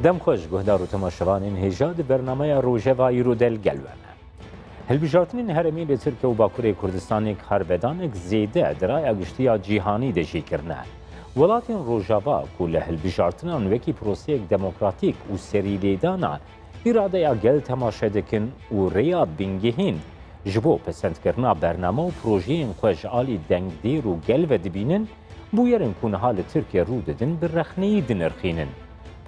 دم خوش گهدار و تماشاوانین هجاد برنامه روژوا ایرو دل گلوانه. هلبجارتنین هرمی لی ترکیه و باکوری کردستانی هربدانک زیده درای اگشتیا جیهانی دژی کرنه. ولاتین روژوا کل هلبجارتنان وکی پروسیک دموکراتیک و سریلیدانا اراده یا گل تماشا دکن و ریا بینگهین جبو پسند کرنا برنامه و پروژین خوش آلی دنگ دیر و گل و دبینن بویرن کن حال ترکیه رو ددن برخنی دنرخینن.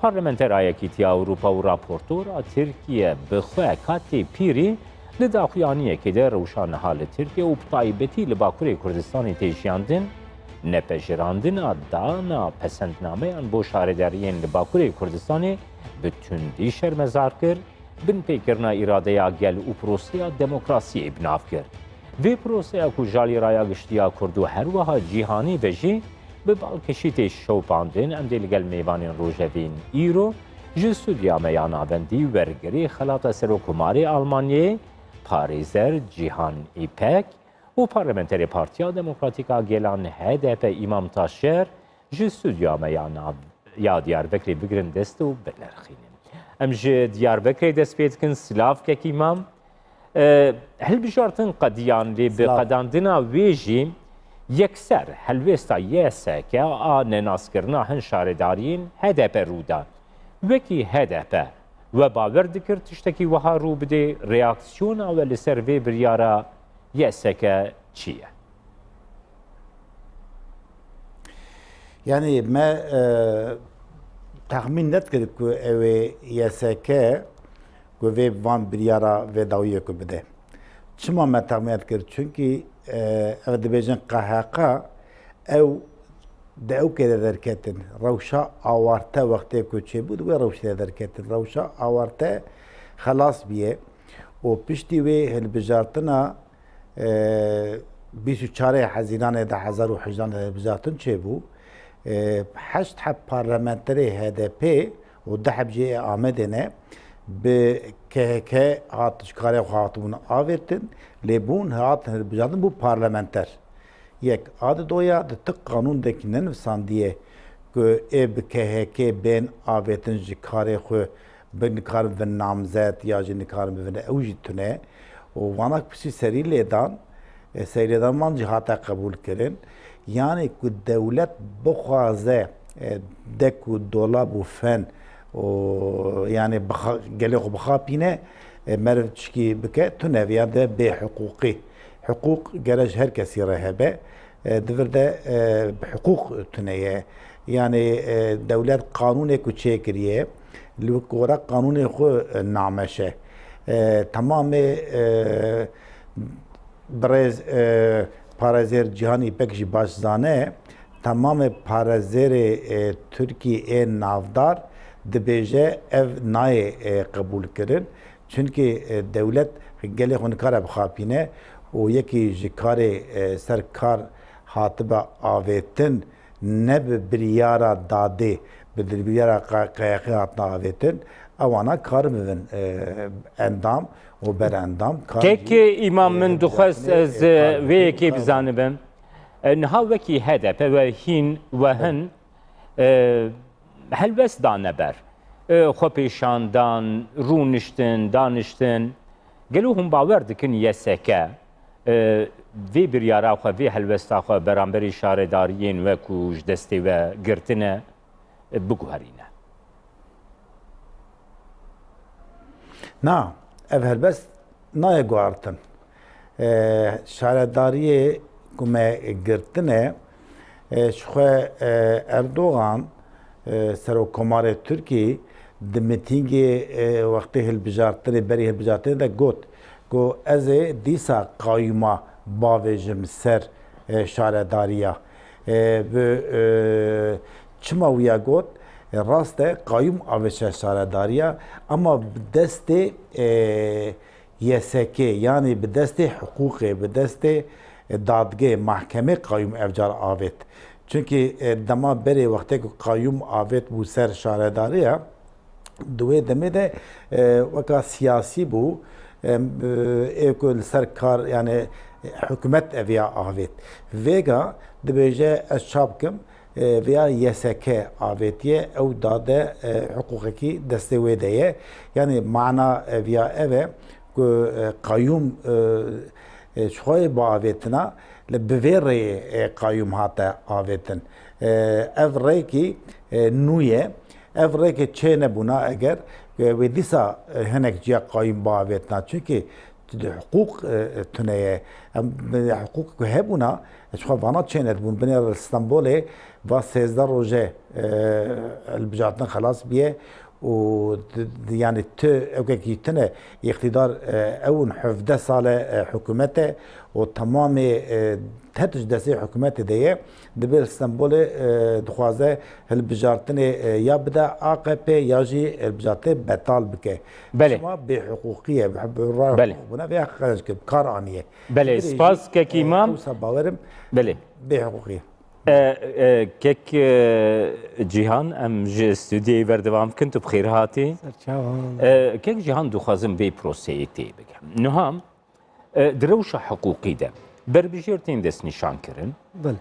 پارلمنتر آیکیتی اوروپا و راپورتور ترکیه بخواه کاتی پیری لداخویانیه که در روشان حال ترکیه و بطایبتی لباکوری کردستانی تیشیاندن نپجراندن دانا پسندنامه ان بو شاردارین لباکوری کردستانی بتوندی شرمزار کرد بن پیکرنا اراده یا گل و پروسیا دموکراسی ابناف کرد. وی پروسیا کجالی رایا گشتیا کردو هر وها جیهانی بجی به بالکشیت شوپاندن ام دلگل میوانین روژوین ایرو جستودیا میاناوندی ورگری خلاط سروکماری آلمانیه پاریزر جیهان ایپک و پارلمنتری پارتیا دموکراتیکا گلان HDP امام تاشر جستودیا میاناو یا دیاربکری بگرن دست و بنرخینن. ام جه دیاربکری دست بید کن سلاف که امام هل بجارتن قدیان لی بقداندنا ویجی یکسر هلوستا یسه که نناس کرنا هن شاردارین HDP رودا وکی HDP و باور دکر تشتکی وها رو بده ریاکسیون اول سروی بریارا یسه که چیه؟ Yani me tahmin net kirib ku ev yeseke ku ve van biryara ve dawiye ku bide. Çima me tahmin net kirib çünkü ev dibêjin qehqa ew de ew kê derketin rewşa awarte wextê ku çêbû di wê rewşê derketin rewşa awarte xelas biye û piştî wê hilbijartina 24 Haziranê 2018 hilbijartin çêbû حشت حب پارلمانتری HDP و ده حب جی آمدنه به که هاتش کاری خواهتون آوردن لیبون هات بجادن بو پارلمانتر یک عاد دویا ده قانون دکنن نفساندیه که اب که بین آوردن جی کاری خو بین کار و نامزد یا جی کار و اوجی تونه و وانا کسی سری لیدان من جهات قبول کردن yani ku devlet bixwaze deku dolab û fen û yani gelê xwe bixapîne meriv tişkî bike tu neviya de bê hiqûqî hiqûq gere ji her kesî re hebe divir de hiqûq tune ye yani devlet qanûnê ku çêkiriye li gora qanûnê xwe nameşe tamamê birêz پارازر جهانی پکشی باش زانه تمام پارازر ترکیه نافدار دبیجه اف نای قبول کردن چونکه دولت گله خونکار بخاپینه و یکی جکار سرکار حاتبه آویتن نب بریارا داده بدل بریارا قیقی حاتنا آویتن اوانا کار میون اندام و بر اندام که امام من دخواست از وی که بزنبم نها وکی HDP و هین و هن هلوست دانه بر خو پیشاندان رونشتن دانشتن گلو هم باور دکن یسکه وی بریارا خو وی هلوستا خو برانبری شارداریین و کوج دستی و گرتنه بگوهرینه نه ev helbest naye guartin şaredariye ku me girtine şixwe Erdoğan Serokkomarê Tirkiyê di mîtingê wextê hilbijartinê berî hilbijartinê de got ku ez ê dîsa qayûma bavê jim ser şaredariya bi çima wiya got rast e qayyum aveşe şaredariya ama deste YSK yani bi deste hukuki bi deste dadge mahkeme qayyum evcar avet çünkü dema beri vakte ku qayyum avet bu ser şaredariya duve deme de vaka siyasi bu ekol serkar yani hükümet eviya avet vega dibêje ez çapkim veya YSK avetiye ev dade hukuki destevedeye yani mana veya eve kayyum şoy bu avetina lebevere kayyum hatta avetin ev reki nuye ev reki çene buna eğer ve disa henek ciya kayyum bu avetina çünkü hukuk tüneye hukuk hebuna شو فانا تشينت بون بني اسطنبول و 13 روزه البجاتنا خلاص بيه و يعني تو اوكي يتنه اقتدار اون 17 سال حكومته وتمام تهتج دسي حكومته ديه دبل اسطنبول دخوازه البجارتن يا بدا AKP ياجي البجاته بطال بك بله ما بحقوقيه بحب الراي بله بنا فيها كارانيه بله سپاس كيمام باورم بله بحقوقيه كيك جيهان ام جي استوديو بردوام كنتو بخير هاتي كيك جيهان دخوازم بي بروسيتي بك نهام دروشة حقوقي ده بربجيرتين دس نشان كرن بله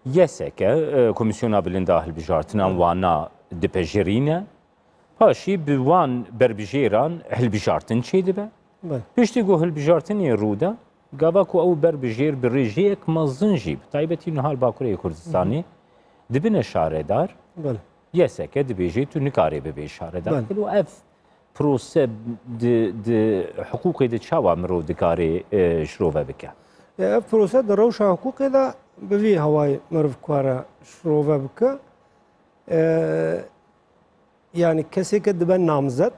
يسكا كوميسيونا بلندا هالبجارتنا وانا دبجرينا هاشي بوان بربجيران هالبجارتن شي دبا بله بيشتي جو هالبجارتن يرودا قاباكو او بربجير بريجيك مزنجيب طيبتي نهال باكوري كردستاني دبنا شاردار بله يسكا دبيجي تو نكاري ببي شاردار بله. كلو اف بروسه د حقوقي د چاوا مرو دكاري شروفه بك پروسه در روش حقوقی دا بوی هوای مرف کواره شروع بک yani کسی که دبن نامزد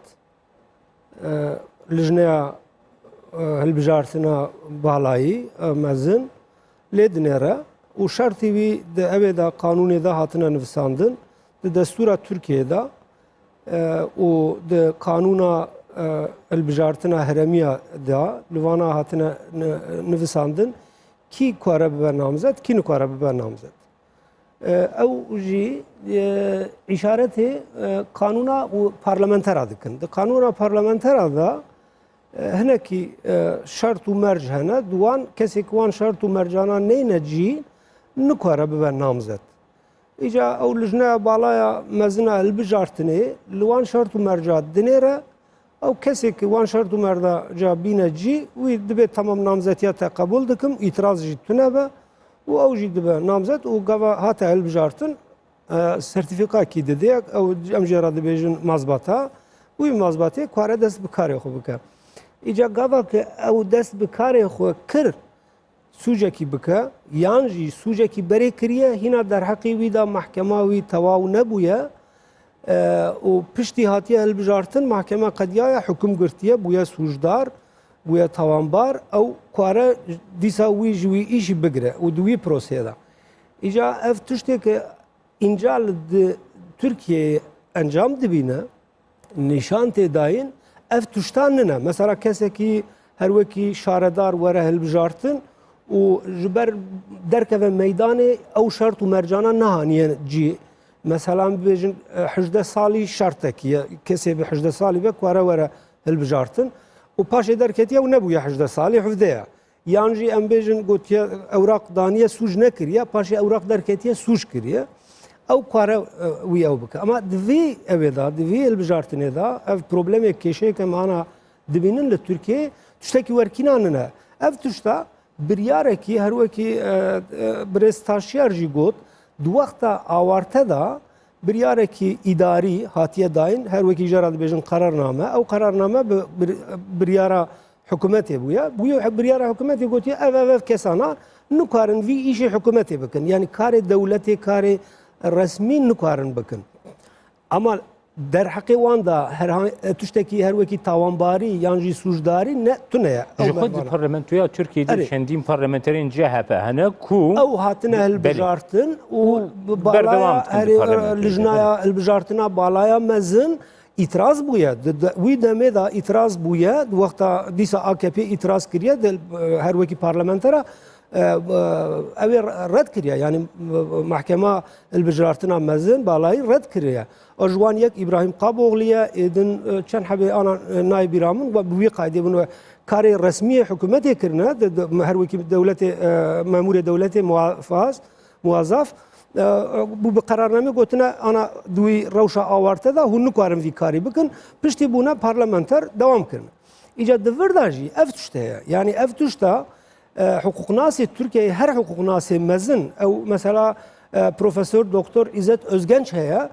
لجنه هلبجارتنا بالایی مزن لیدنره و شرطی وی د اوه دا قانونی دا هاتنا نفساندن د دستور ترکیه دا و د قانونا البجارتنا هرمیه دا لوانا هاتنا نفساندن کی کاره ببر نامزد کی نکاره ببر نامزد او جی اشارت قانونا و پارلمانتر دکن د قانونا پارلمانتر دا هنه کی شرط و مرج هنه دوان کسی کوان شرط و مرجانا نینه جی نکاره ببر نامزد ایجا او لجنه بالایا مزنه البجارتنه لوان شرط و مرجات دنیره او کسی که وان شرط و مردا جا بینه جی وی دبه تمام نامزدیت قبول دکم itiraz جی تونه به و او جی دبه نامزد و گوا هاته البجارتن سرتیفیکا کی دده او امجرا دبیجن مزبطه وی مزبطه کاره دست بکاری خو بکه ایجا گوا که او دست بکاری خو کر سوجه کی بکه یان جی سوجه کی بری کریه هینا در حقی وی دا محکمه وی تواو نبویه و پشتی هاتیه هلبجارتن محکمه قدیه حکم گرتیه بویا سوجدار بویا توانبار او کاره دیسا وی جوی ایشی بگره و دوی پروسیه دا ایجا اف تشتی که اینجا ترکیه انجام دبینه نشان تداین اف تشتان نه مثلا کسی که هر وکی شاردار وره هلبجارتن و جبر درکه میدان او شرط و مرجانا نهانیه جی مثلا بيجن 18 سالي شرطكيه كسي ب 18 سالي بك ورا البجارتن وباش دركتيه ونبويا 18 سالي حفظيها يانجي ام بيجن قلت اوراق دانيه سوج نكريا باش اوراق دركتيه سوج كريا او كوارا وي او بك اما دفي ابدا دفي البجارتن دا اف بروبليم كيشي كمان دبينن لتركيا تشتكي وركيناننا اف تشتا برياركي هر وكي برستاشيار جي قلت دو وقتا آورته دا بریارکی اداری هاتیه داین هر وکی جراد بیشن قرارنامه او قرارنامه بریارا حکومتی بویا بریارا حکومتی گویی اف کسانا نکارن وی ایش حکومتی بکن یعنی کار دولتی کار رسمی نکارن بکن اما در حقی وان دا هر تشتکی هر وکی تاوانباری یانجی سوجداری نه تونه خود پارلمانتویا ترکیه در شندیم پارلمانترین CHP هنه کو او هاتنه البجارتن و بالایا لجنایا البجارتنا بالایا مزن itiraz بویا وی دمه دا itiraz بویا وقتا دیسا AKP itiraz کریه هر وکی پارلمانترا اوی رد کریه یعنی محکمه البجارتنا مزن بالایی رد کریه اجوان یک ابراهیم قابوغلیه ایدن چند حبه آن نایب رامون و بوی قاعده بنو کار رسمی حکومتی کرنه هر وکی دولت مامور دولت موظف بو به قرارنامه گوتنه انا دوی روشا آورته دا هون نکارم وی کاری بکن پشتی بونه پارلمانتر دوام کرن ایجاد دورداجی افتشته yani eftuşta hukuk Türkiye her hukuk nasi mezin او مثلا Profesör Doktor İzzet Özgenç heye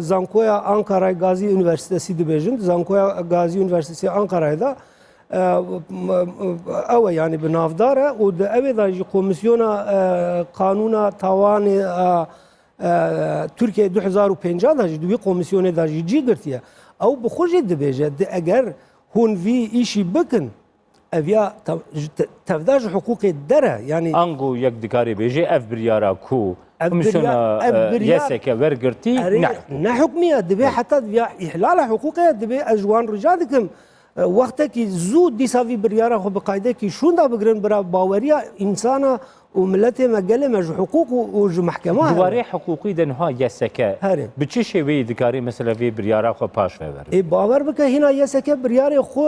Zankoya Ankara Gazi Üniversitesi dibejin Zankoya Gazi Üniversitesi Ankara'da او yani binavdara o da evdaji komisyona kanuna tavani Türkiye 2005 da ji komisyonu da ji girtiye او بخوجي دبيجه اگر هون في işi بكن evya tevdaj hukuki dere yani Angu yek dikari beji ev biryara ku komisyona yeseke vergirti ne hükmiye dibe hatta ya ihlal hukuki dibe ejwan rica dikim وقتی زود دیساوی بریاره خو بقاعده کی شوندا بگرن برا باوریا انسانا و ملت مجله مج حقوق و محکمه دواره حقوقی دنها یسکه به چه شوی دکاری مثلا وی بریاره خو پاش ور ای باور بک هینا یسکه بریاره خو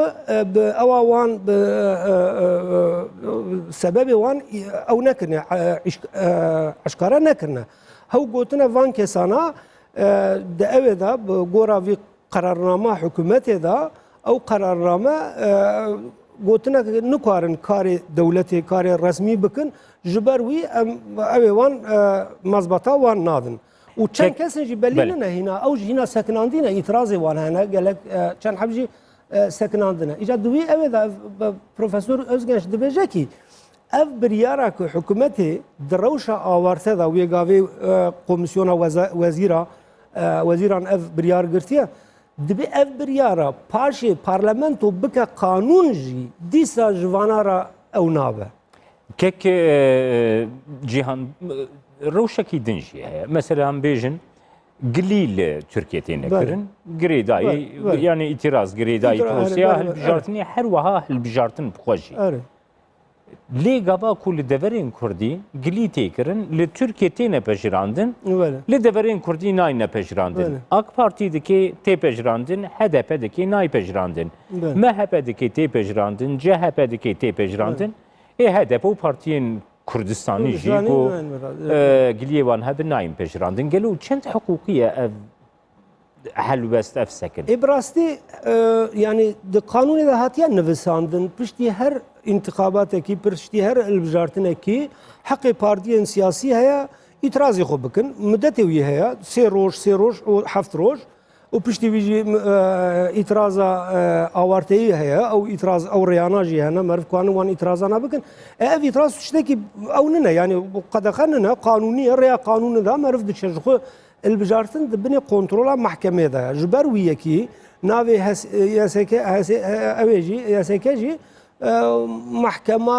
اوان سبب وان او نکنه اشکارا نکنه هو گوتنه وان کسانا د اودا گورا وی قرارنامه حکومت دا او قرارنامه گوتنه نکارن کار دولتی کار رسمی بکن جبروی اوان مزبطا وان نادن و چند کسی جی بلینه هینا او هینا سکناندینه اعتراض وان هنه گلک چند حبجی سکناندینه ایجاد دوی اوه پروفسور özgenç دبیجه کی اف بریاره که حکومتی دروشا آورته دا وی گاوی komisyona وزیران اف بریار گرتیه دبی اف بریاره پاشی پارلمنتو بکه قانون جی دیسا جوانارا او نابه کک جیهان روشکی دنجی هست مثلا هم بیجن گلیل ترکیه تینکرن گریدایی yani itiraz گریدایی پروسیا هل بجارتنی هر وها هل بجارتن بخوشی لی گابا کل دورین کردی گلی تیکرن لی ترکیه تینه پجراندن لی دورین کردی نای نپجراندن AK Parti'deki te pejrandın HDP'deki nay pejrandın MHP'deki te pejrandın CHP'deki te pejrandın HDP o partiyin Kürdistan'ı jigo giliyevan hep nayim pejrandın gelu çent hukukiye ev helvest ev sekin براستی yani de kanuni de hatiye nivesandın pişti her intikabateki pişti her elbjartıneki hakkı partiyen siyasi haya itirazı xo bikin müddeti uyi haya se roj o haft roj o pişti vici itiraza avarteyi haya o itiraz o reyana jihana merf kanun wan itirazana bikin ev itiraz şteki avnına yani bu kadakhanına kanuni reya kanunu da merf dişjxo البجارتن دبني كنترولا محكمة ده جبر وياكي نافي ياسك اويجي ياسكجي محكمة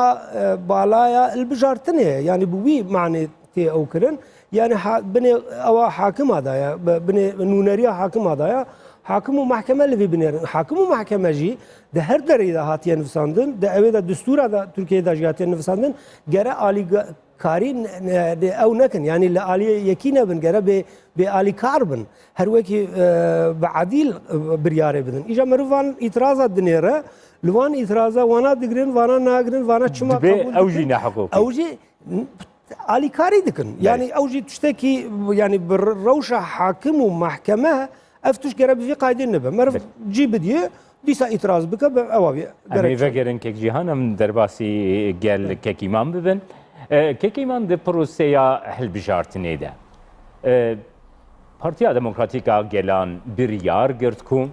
بالايا البجارتن يعني بوي معني تي او كرن يعني بني او حاكم هذا بني نونريا حاكم هذا حاكم ومحكمة اللي في بني حاكم ومحكمة جي ده هر دري ده هاتين نفساندن ده اوي ده دستور ده تركيا ده جاتين نفساندن جرا عالي کاری او نکن یعنی لعالی یکینه بن گره به عالی کار بن هر وکی بعدیل بریاره بدن ایجا مروان اعتراضات دنیره لوان اعتراضا وانا دگرین وانا ناگرین وانا چما قبول اوجی نه حقوقی اوجی عالی کاری دکن یعنی اوجی تشتکی یعنی بروش حاکم و محکمه افتش گره به قاعده نبه مرف جی بدیه دیسا اعتراض بکه اوابی امی وگرن که جهانم درباسی گل که ایمان ببن کیمان د پروسیا هلبجارتنی ده پارتیا دموکراتیکا گلان بریار گرد کو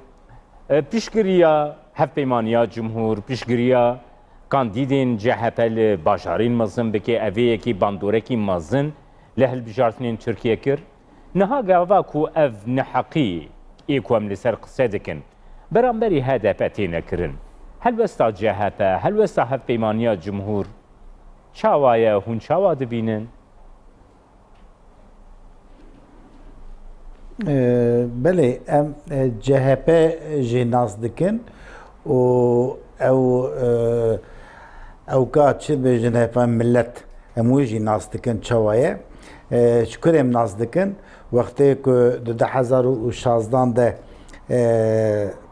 پیشگیریا هفپیمانیا جمهور پیشگیریا کاندیدین CHP'ل باشارین مزن بکی اوی کی باندوره کی مزن لهلبجارتنین ترکیه کر نها گاوا کو اف نحقی ایکوام لسر قصه دکن برانبری HDP تینه کرن هل وستا CHP هل وستا هفپیمانیا جمهور چاوایه هون چاوا دبینن بله ام CHP جی ناز دکن و او کا چه بجن هفان ملت اموی جی ناز دکن چاوایه شکر ام ناز دکن وقتی که 2016 ده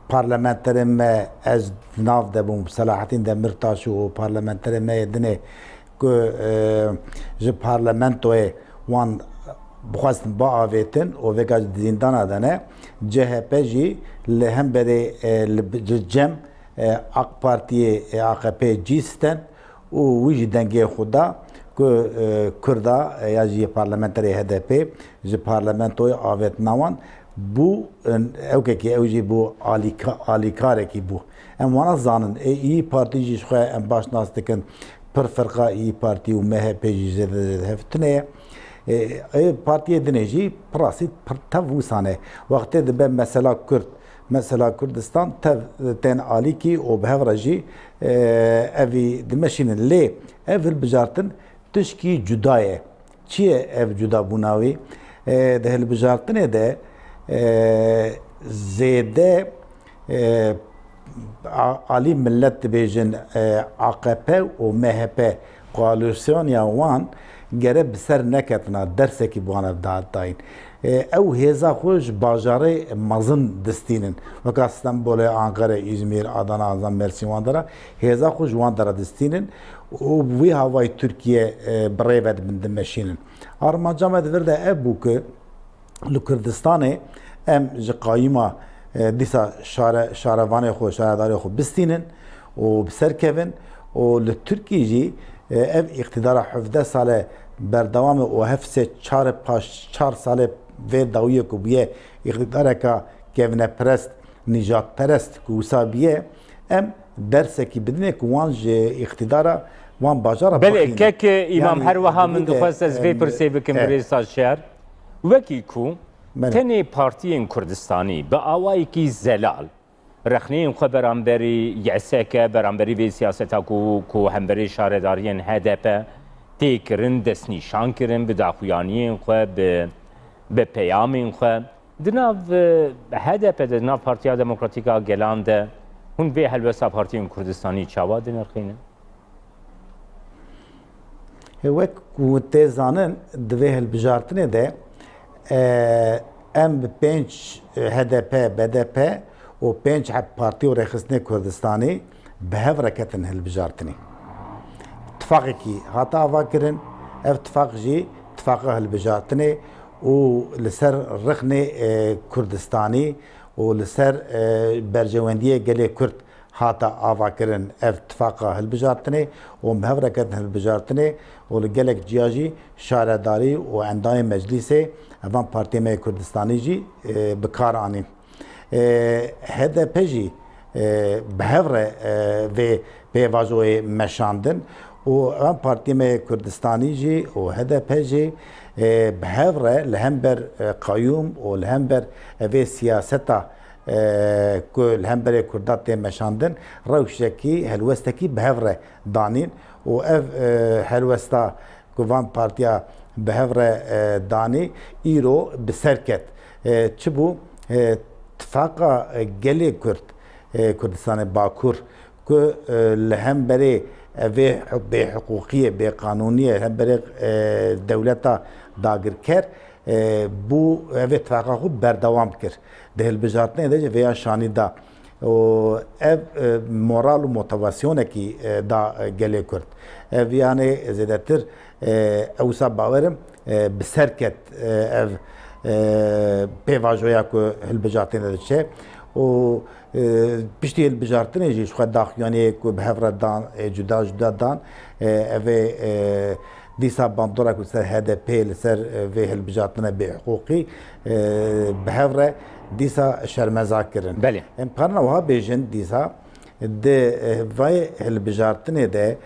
parlamenterim ez nav de bum Selahattin Demirtaş o parlamenterim dine ku ji parlamentoye wan bixwastin biavêtin û vêga zîndana de ne CHP jî li hemberê li cem AK Partiyê AKP cîstin û wî jî dengê xwe da ku Kurda ya jî parlamenterê HDP ji parlamentoya avêtina wan bû ewkekî ew jî bû alîkarekî bû. Em wana zanin İYİ Partî jî xwe em baş nas dikin pir firqa İYİ Partî û MHP jî zêde hevtine ye. Partiyê dinê jî pirasî tev wîsane. Wextê dibe mesela Kurd mesela Kurdistan tev tên alîkî û bi hev re jî evî dimeşînin lê ev hilbijartin tişkî cuda ye. Çi ye ev cudabûna wî? Di hilbijartinê de zêde alî millet dibêjin AKP û MHP koalîsyona wan gere bi ser neketina dersekî bi wan ev dayîn. Ew hêza xwe ji bajarê mezin distînin. Weka Stenbolê, Ankara, İzmir, Adana, Azam, Mersin wan dera hêza xwe ji wan dera distînin û wî havayê Tirkiye birêve dibin dimeşînin. Armanca me divir de ev bû ku li Kurdistanê em ji qayîma dîsa şarevanê xwe, şaredarê xwe bistînin û bi ser kevin û li Tirkiyê jî ev iqtidara 17 sale berdewam û hev sê çar salê vê dawiyê ku bûye iqtidareka kevineperest, nîjadperest ku wisa bûye em dersekî bidine ku wan ji iqtidara wan bajara Belê kek îmam her wiha min dixwest ez vê pirsê bikim birêsa şer wekî ku tenê partiyên Kurdistanî bi awayekî zelal rexneyên xwe beramberî yeseke beramberî vê siyaseta ku hemberî şaredariyên HDP tê kirin destnîşan kirin bi daxuyaniyên xwe bi peyamên xwe di nav HDP de di nav Partiya Demokratîk a Gelan de hûn vê helbesta partiyên Kurdistanî çawa dinirxînin? Wek ku tê zanin di vê hilbijartinê de em bi 5 HDP, BDP û 5 Partî û Rêxistinê Kurdistanî bi hev re ketin hilbijartinê. Tifaqekî hata ava kirin, ev tifaq jî tifaqa hilbijartinê û li ser rixnê Kurdistanî û li ser berjewendiyê gelê Kurd hata ava kirin ev tifaqa hilbijartinê û bi hev re ketin hilbijartinê û li gelek ciya jî şaredarî û endamê meclîsê evan Partiyê me Kurdistanî jî bi kar anîn. HDP jî bi hev re vê pêvajoyê meşandin û evan Partiyê me Kurdistanî jî û HDP jî bi hev re li hember qayyûm û li hember evê siyaseta ku li hemberê Kurda tê meşandin rewşekî helwestekî bi hev re danîn û ev helwesta ku van partiya bi hev re danî îro bi ser ket. Çi bû tifaqa gelê Kurd Kurdistanê Bakur ku li hemberê evê bêhiqûqiyê bêqanûniyê hemberê dewleta dagirker bû evê tifaqa xwe berdewam kir. Di hilbijartinê de jî vêya şanî da û ev moral û motivasyonekî da gelê Kurd. Ev yanê zêdetir ewsa bawerim bi ser ket ev pêvajoya ku hilbijartinê de diçe û piştî hilbijartinê jî ji xwe daxuyaniyê ku bi hev re dan cuda cuda dan evê dîsa bandora ku ser HDP li ser vê hilbijartinê bêhiqûqî bi hev re dîsa şermeza kirin. Belê. Em karna wiha bêjin dîsa di vê hilbijartinê de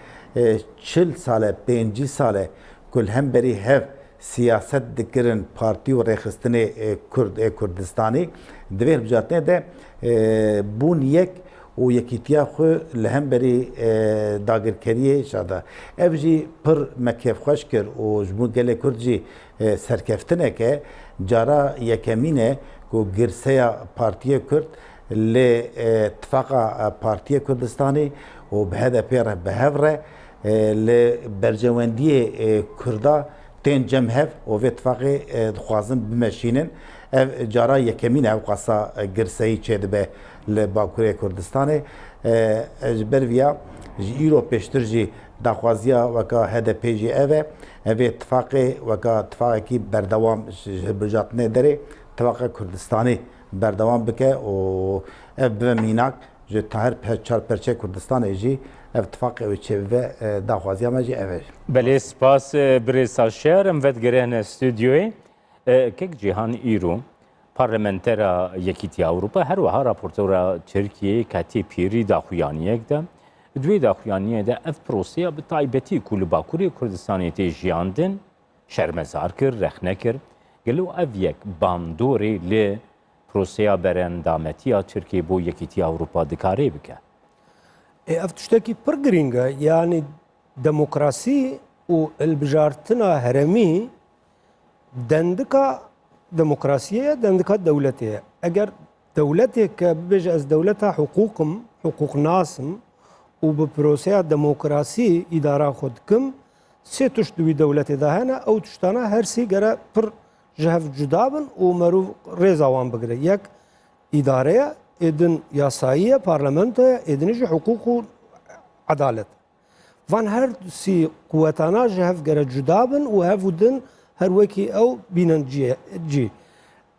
40 sale 50 sale ku li hemberî hev siyaset dikirin Partî û Rêxistinê Kurdistanî di vê hilbijartinê de bûn yek û yekîtiya xwe li hemberî dagirkeriyê şada. Ev jî pir me kêfxweş kir û ji bo gelê Kurd jî serkeftineke cara yekemîn e ku girseya Partiyê Kurd lê tifaqa Partiyê Kurdistanî û bi HDP re bi hev re li bercewendiyê Kurda tên cem hev û vê tifaqê dixwazin bimeşînin ev cara yekemîn ew qasa girseyî çê dibe li Bakurê Kurdistanê ji ber vîya ji îro pêştir jî daxwaziya weka HDP jî ev e ev ê tifaqê weka tifaqekî berdewam ji hilbijartinê derê tifaqê Kurdistanê berdewam bike û ev bibe mînak ji tahir çarperçe Kurdistanê jî ev tifaqê wê çêbive daxwaziya me jî ev e. Belê spas birêsa şer em vedgirêne stûdyoyê kek Cîhan îro parlamentera Yekîtiya Ewropa her wiha raportora Tirkiyeyê ketî pîrî daxuyaniyek de دوی داخویانیه ده اف پروسیا به تایبەتی کو li Bakurê Kurdistanê tê jiyandin şermezar kir, rexne kir. Gelo ev yek bandorê li proseya berendametiya Tirkiye bo Yekîtiya Ewropa dikarê bike. Ev tiştekî pir girîng e, yani demokrasî û hilbijartina heremî dendika demokrasiye ye, dendika dewletê ye. Eger dewleteke bibêje ez dewleta hukûkim, hukûknasım û bi proseya demokrasî îdara xwe dikim, sê tişt di wî dewletê de hene, ew tiştana her sî gere pir ji hev cuda bin û merûv rêza wan bigire. Yek îdareye, êdin yasayî ye, parlamentoye, êdinî jî hukûk û edalet. Van her sî quwetana ji hev gere cuda bin û hev û din her wekî ew bînin cî.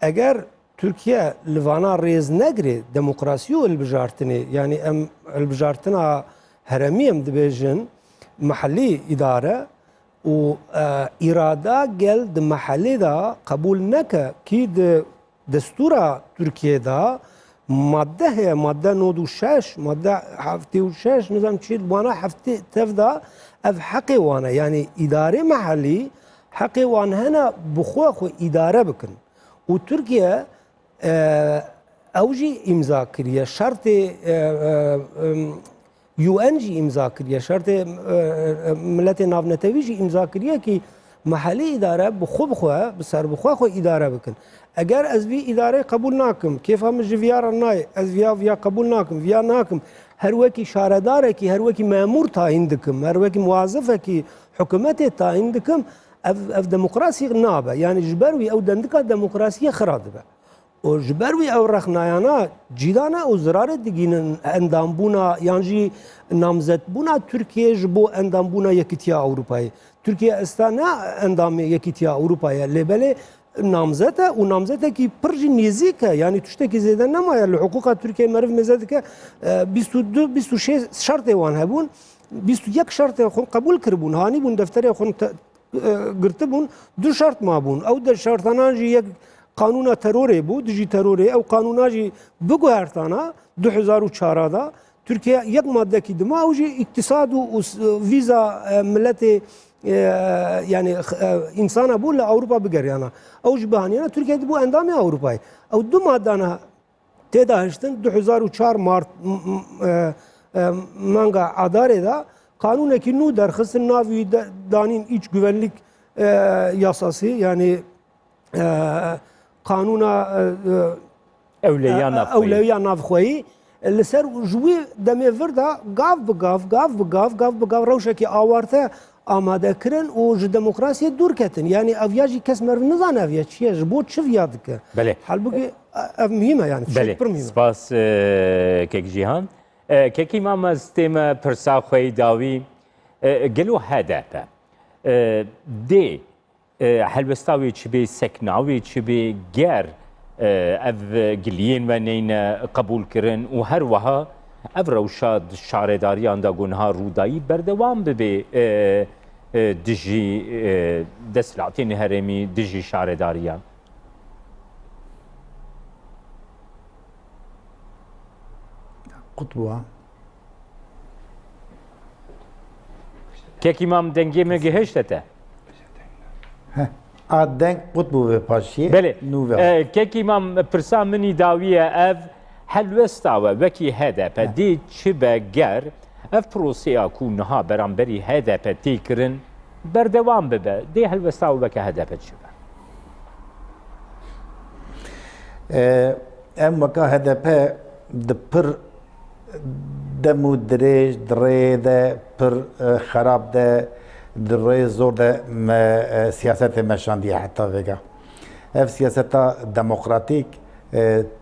Eger Türkiye li vana rêz negirê demokrasî û hilbijartinê, yani em hilbijartina heremî em dibêjin mihellî îdare û îrada gel di mihellê de qebûl neke kî di destûra Tirkiye de madde heye, madde 96, madde 76, nizam çî wana heftê tev da ev heqê wan e, yani îdarê mihellî heqê wan hene bi xwe îdare bikin. û Tirkiye ew jî îmza kiriye, şertê UN jî îmza kiriye, şertê Miletê Navnetewî jî îmza kiriye ki mihellî îdare bi xwe bi ser bi xwe îdare bikin. Eger ez vî îdareyê qebûl nakim, kêfa min ji vîya re nayê, ez vîya qebûl nakim, vîya nakim, her wekî şaredarekî, her wekî memûr tayîn dikim, her wekî muwazifekî hikûmetê tayîn dikim, ev demokrasî nabe. Yani ji ber wî ew dendika demokrasiyê xira dibe. û ji ber wî ew rexnayana cîdana û zirarê digînin endambûna yan jî namzetbûna Tirkiye ji bo endambûna Yekîtiya Ewropayê. Tirkiye esta ne endamê Yekîtiya Ewropayê lêbelê namzet e û namzetekî pir jî nêzik e, yani tiştekî zêde nemaye li hukûka Tirkiye meriv mêze dike 22 şertê wan hebûn, 21 şertê xwe qebûl kiribûn, hanî bûn defterê xwe girtibûn, du şert mabûn. Ew de şertanan jî yek kanûna terorê bû, dijî terorê ew kanûna jî biguhertana 2004 da Tirkiye yek maddekî dima ew jî iktisad û vîza milletê yani insana bû li Ewropa bigeriyana. Ew ji bihaniyana Tirkiye dibû endamê Ewropayê. Ew du maddana têda hiştin 2004 Mart manga adarê da kanûnekî nû derxistin nav wî danîn îç güvenlik yasası, yani kanûna ewleya navxweyî li ser ji wî demê vir da gav bi gav rewşekî awarte amadekirin û ji demokrasiyê dûr ketin. Yani ev ya jî kes meriv nizane ev ya çi ye, ji bo çi viya dike. Halbuki ev mühim e, yani pir mühim. Spas kek Cîhan. Kekî mam ez tême pirsa xwe dawî gelo HDP dê helbesta wê çi bê sekna wê çi bê ger ev giliyên ve neyne qebûl kirin û her wiha ev rewşa şaredariyan da gunha rûdayî berdewam bibe dijî desthilatên herêmî dijî şaredariyan. Qutbuha. Kekî mam dengê me gihişte te? A denk qutbû ve paşiyê. Belê. Kekî mam pirsa minî dawiye ev helwesta we wekî HDP dê çi be ger ev proseya ku niha beramberî HDP tê kirin berdewam bibe. Dê helwesta we weke HDP çi be? Em weka HDP di pir dem û dirêj di rê de pir xerab de di rê zor de siyasetê meşandiye heta vêga. Ev siyaseta demokratîk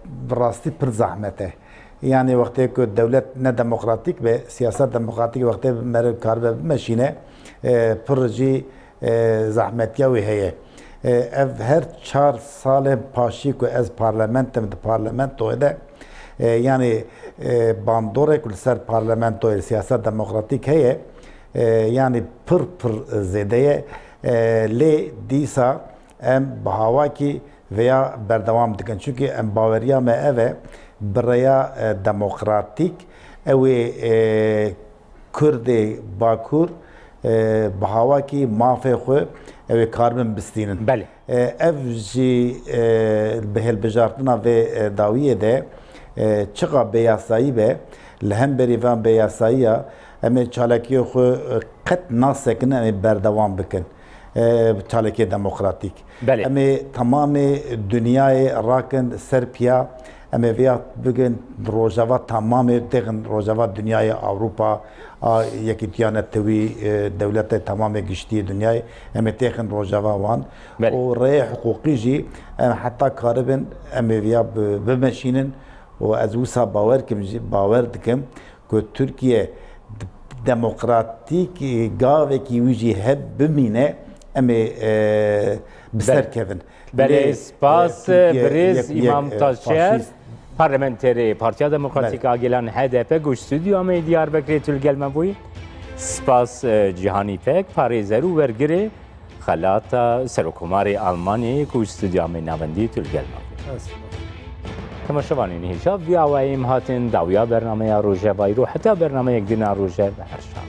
bi rastî pir zehmet e. yani vakti ki devlet ne demokratik ve siyaset demokratik vakti mer karbe meşine proje zahmetiya ve heye ev her 4 sal paşi ku ez parlamentoda yani bandore kul ser parlamento siyaset demokratik heye yani pır zedeye le disa em bahava ki veya berdevam dikin çünkü em baveriya me eve بریا دموکراتیک اوی کرد باکور بهوا کی مافه خو اوی کاربن بستینن بله اف جی به البجارتنا و داویه ده چقا بیاسایی به لهم بریوان بیاسایی امی چالکی خو قط ناسکن امی بردوام بکن چالکی دموکراتیک بله امی تمام دنیای راکن سرپیا اما ویا بگن روزاوا تمام تقن روزاوا دنیای اروپا یکیتیانه توی دولت تمام گشتی دنیای اما تقن روزاوا وان و رای حقوقی جی حتی کاربن اما ویا بمشینن و از وسا باور دکم که ترکیه دموکراتیک گاوه کی ویجی هب بمینه اما بسر کردن بله سپاس بریز امام تاشر پارلمانتری پارتیا دموکراتیک آگیلان HDP گوش استودیو امی دیاربکر تلگل مبوی سپاس جهانی پک پاریزر و ورگره خلاتا سرکومار آلمانی گوش استودیو امی نوندی تلگل مبوی تماشاوانین هیچا وی آوایم هاتن داویا برنامه روزه وایرو حتی برنامه یک دین روزه به هر شام